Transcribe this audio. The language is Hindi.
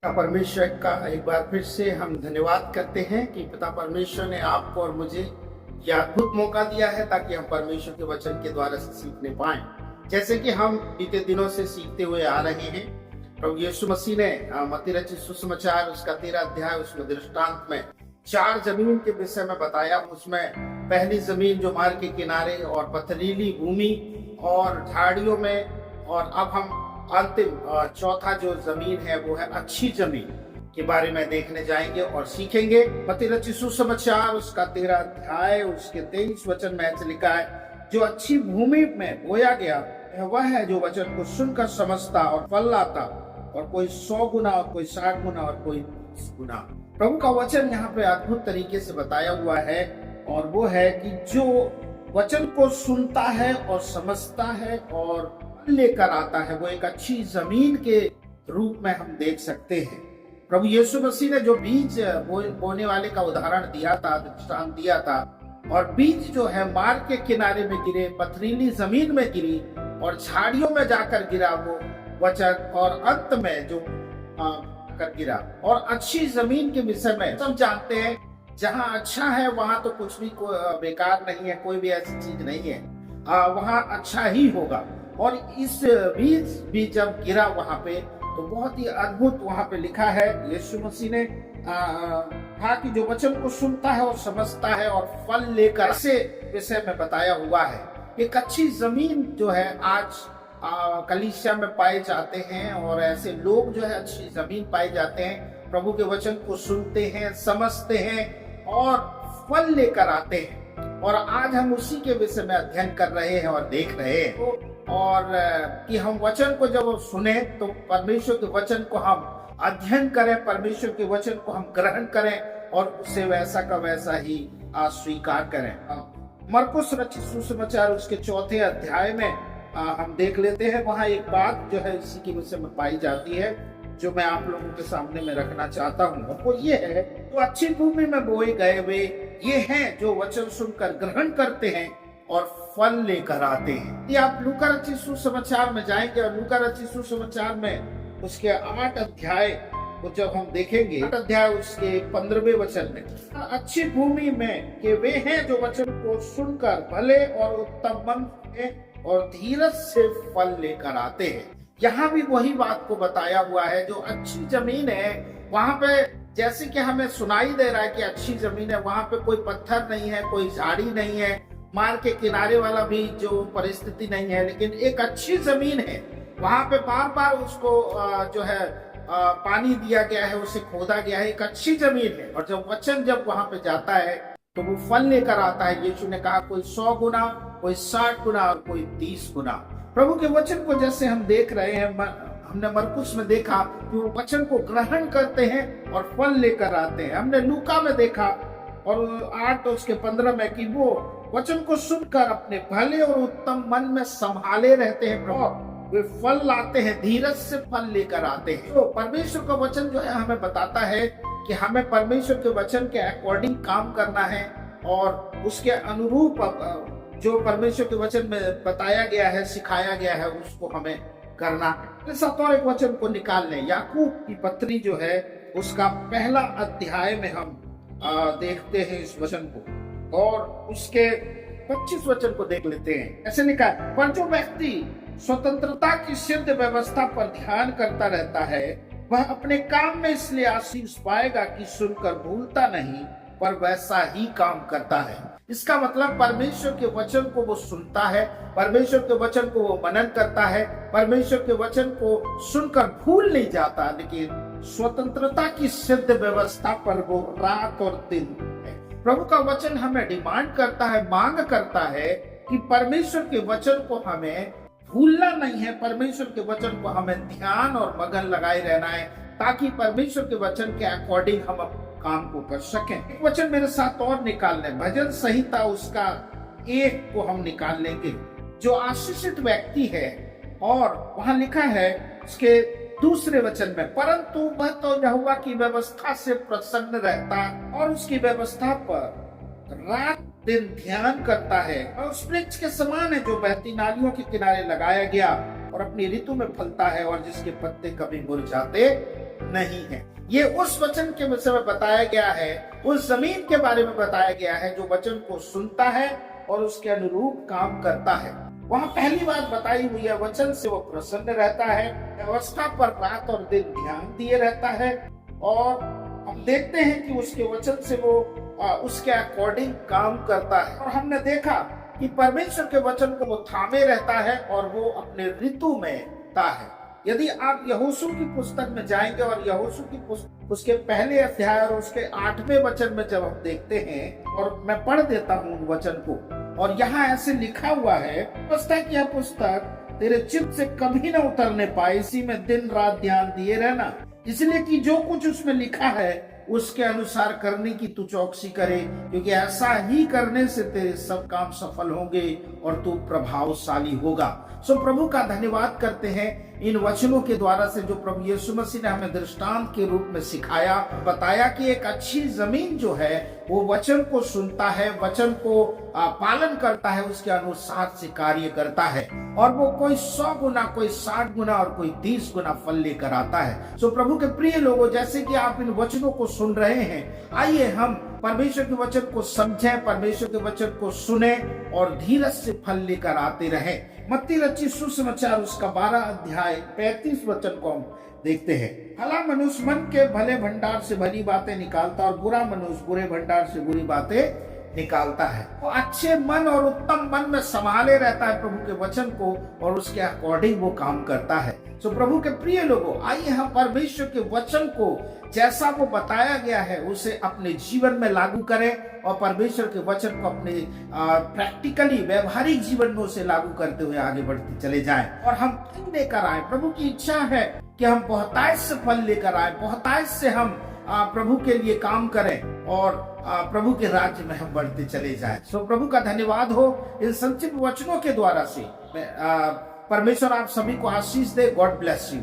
पिता परमेश्वर का एक बार फिर से हम धन्यवाद करते हैं कि पिता परमेश्वर ने आपको और मुझे यह अद्भुत मौका दिया है ताकि हम परमेश्वर के वचन के द्वारा से सीखने पाएं। जैसे कि हम बीते दिनों से सीखते हुए आ रहे हैं, प्रभु यीशु मसीह ने मत्ती रचित सुसमाचार उसका 13 अध्याय उसमें दृष्टांत में 4 जमीन के विषय में बताया। उसमें पहली जमीन जो मार्ग के किनारे और पथरीली भूमि और झाड़ियों में, और अब हम अंतिम चौथा जो जमीन है वो है अच्छी जमीन के बारे में देखने जाएंगे और सीखेंगे। मत्ती रचित सुसमाचार उसका 13 अध्याय उसके 23 वचन में ऐसे लिखा है, जो अच्छी भूमि में बोया गया वह है जो वचन को सुनकर समझता और फल लाता, और कोई 100 गुना और कोई 60 गुना और कोई 30 गुना। प्रभु का वचन यहाँ पे अद्भुत तरीके से बताया हुआ है, और वो है कि जो वचन को सुनता है और समझता है और लेकर आता है, वो एक अच्छी जमीन के रूप में हम देख सकते हैं। प्रभु यीशु मसीह ने जो बीज बोने वाले का उदाहरण दिया था, दृष्टांत दिया था, और बीज जो है मार्ग के किनारे में गिरे, पथरीली जमीन में गिरी और झाड़ियों में जाकर गिरा वो वचन, और अंत में जो कर गिरा। और अच्छी जमीन के विषय में सब जानते हैं, जहाँ अच्छा है वहां तो कुछ भी बेकार नहीं है, कोई भी ऐसी चीज नहीं है, वहां अच्छा ही होगा। और इस बीज भी जब गिरा वहां पे, तो बहुत ही अद्भुत वहां पे लिखा है, यीशु मसीह ने कहा कि जो वचन को सुनता है और समझता है और फल लेकर, ऐसे विषय में बताया हुआ है। एक अच्छी जमीन जो है आज कलीसिया में पाए जाते हैं, और ऐसे लोग जो है अच्छी जमीन पाए जाते हैं, प्रभु के वचन को सुनते हैं, समझते हैं और फल लेकर आते हैं। और आज हम उसी के विषय में अध्ययन कर रहे हैं और देख रहे हैं, और कि हम वचन को जब सुने तो परमेश्वर के वचन को हम अध्ययन करें, परमेश्वर के वचन को हम ग्रहण करें और उसे वैसा का वैसा ही स्वीकार करें। मरकुस रचित सुसमाचार उसके 4 अध्याय में हम देख लेते हैं। वहां एक बात जो है इसी के विषय में पाई जाती है, जो मैं आप लोगों के सामने में रखना चाहता हूँ। वो ये है, तो अच्छी भूमि में बोए गए वे ये हैं जो वचन सुनकर ग्रहण करते हैं और फल लेकर आते हैं। ये आप लूका रचित सुसमाचार में जाएंगे, और लूका रचित सुसमाचार में उसके 8 अध्याय को जब हम देखेंगे, 8 अध्याय उसके 15वें वचन में, अच्छी भूमि में के वे हैं जो वचन को सुनकर भले और उत्तम मन से और धीरज से फल लेकर आते हैं। यहाँ भी वही बात को बताया हुआ है। जो अच्छी जमीन है वहां पे, जैसे कि हमें सुनाई दे रहा है कि अच्छी जमीन है, वहां पे कोई पत्थर नहीं है, कोई झाड़ी नहीं है, मार्ग के किनारे वाला भी जो परिस्थिति नहीं है, लेकिन एक अच्छी जमीन है। वहां पे बार बार उसको जो है पानी दिया गया है, उसे खोदा गया है, एक अच्छी जमीन है। और जब वचन जब वहां पे जाता है तो वो फल लेकर आता है। यीशु ने कहा कोई 100 गुना, कोई 60 गुना और कोई 30 गुना। प्रभु के वचन को जैसे हम देख रहे हैं, हमने मरकुस में देखा कि वो वचन को ग्रहण करते हैं और फल लेकर आते हैं। हमने लूका में देखा और 8 उसके 15 में कि वो वचन को सुनकर अपने भले और उत्तम मन में संभाले रहते हैं, और वे फल लाते हैं, धीरज से फल लेकर आते हैं। तो परमेश्वर का वचन जो है हमें बताता है कि हमें परमेश्वर के वचन के अकॉर्डिंग काम करना है, और उसके अनुरूप जो परमेश्वर के वचन में बताया गया है, सिखाया गया है, उसको हमें करना है। साथ और एक वचन को निकाल लें, याकूब की पत्री जो है उसका 1 अध्याय में हम देखते हैं इस वचन को, और उसके 25 वचन को देख लेते हैं। ऐसे लिखा है, पर जो व्यक्ति स्वतंत्रता की सिद्ध व्यवस्था पर ध्यान करता रहता है, वह अपने काम में इसलिए आशीष पाएगा कि सुनकर भूलता नहीं, पर वैसा ही काम करता है। इसका मतलब परमेश्वर के वचन को वो सुनता है, परमेश्वर के वचन को वो मनन करता है, परमेश्वर के वचन को सुनकर भूल नहीं जाता, लेकिन स्वतंत्रता की सिद्ध व्यवस्था पर वो रात और दिन है। प्रभु का वचन हमें डिमांड करता है, मांग करता है कि परमेश्वर के वचन को हमें भूलना नहीं है, परमेश्वर के वचन को हमें ध्यान और मगन लगाए रहना है, ताकि परमेश्वर के वचन के अकॉर्डिंग हम काम को कर सकें। एक वचन मेरे साथ और निकाल लें, भजन संहिता उसका 1 को हम निकाल लेंगे, जो आशीषित व्यक्ति है। और वहां लिखा है उसके 2 वचन में, परंतु वह तो यहोवा की व्यवस्था से प्रसन्न रहता और उसकी व्यवस्था पर रात दिन ध्यान करता है, और उस वृक्ष के समान है जो बहती नालियों के किनारे लगाया गया और अपनी ऋतु में फलता है, और जिसके पत्ते कभी मुरझाते नहीं है। ये उस वचन के विषय में बताया गया है, उस जमीन के बारे में बताया गया है जो वचन को सुनता है और उसके अनुरूप काम करता है। वहाँ पहली बात बताई हुई है, वचन से वो प्रसन्न रहता है, व्यवस्था पर रात और दिन ध्यान दिए रहता है, और हम देखते हैं कि उसके वचन से वो उसके अकॉर्डिंग काम करता है। और हमने देखा कि परमेश्वर के वचन को वो थामे रहता है और वो अपने ऋतु में ता है। यदि आप यहोशू की पुस्तक में जाएंगे और यहोशू की उसके पहले अध्याय और उसके 8वें वचन में जब हम देखते हैं, और मैं पढ़ देता हूँ उन वचन को, और यहाँ ऐसे लिखा हुआ है, पुस्तक यह पुस्तक तेरे चित्त से कभी न उतरने पाए, इसी में दिन रात ध्यान दिए रहना, इसलिए कि जो कुछ उसमें लिखा है उसके अनुसार करने की तू चौकसी करे, क्योंकि ऐसा ही करने से तेरे सब काम सफल होंगे और तू प्रभावशाली होगा। सो प्रभु का धन्यवाद करते हैं इन वचनों के द्वारा से जो प्रभु यीशु मसीह ने हमें दृष्टांत के रूप में सिखाया, बताया कि एक अच्छी जमीन जो है वो वचन को सुनता है, वचन को पालन करता है, उसके अनुसार से कार्य करता है, और वो कोई 100 गुना, कोई 60 गुना और कोई 30 गुना फल लेकर आता है। सो प्रभु के प्रिय लोगों, जैसे कि आप इन वचनों को सुन रहे हैं, आइए हम परमेश्वर के वचन को समझें, परमेश्वर के वचन को सुने और धीरज से फल लेकर आते रहें। मत्ती रचित सुसमाचार उसका 12 अध्याय 35 वचन को हम देखते हैं। भला मनुष्य मन के भले भंडार से भली बातें निकालता और बुरा मनुष्य बुरे भंडार से बुरी बातें निकालता है। वो अच्छे मन और उत्तम मन में संभाले रहता है प्रभु के वचन को, और उसके अकॉर्डिंग वो काम करता है। सो प्रभु के प्रिय लोगों, आइए हम परमेश्वर के वचन को जैसा वो बताया गया है उसे अपने जीवन में लागू करें, और परमेश्वर के वचन को अपने प्रैक्टिकली व्यवहारिक जीवन में उसे लागू करते हुए आगे बढ़ते चले जाएं, और हम फल लेकर आए। प्रभु की इच्छा है कि हम बहुतायत से फल लेकर आए, बहुतायत से हम प्रभु के लिए काम करें और प्रभु के राज्य में हम बढ़ते चले जाएं। सो प्रभु का धन्यवाद हो इन संक्षिप्त वचनों के द्वारा से। परमेश्वर आप सभी को आशीष दे। God bless you.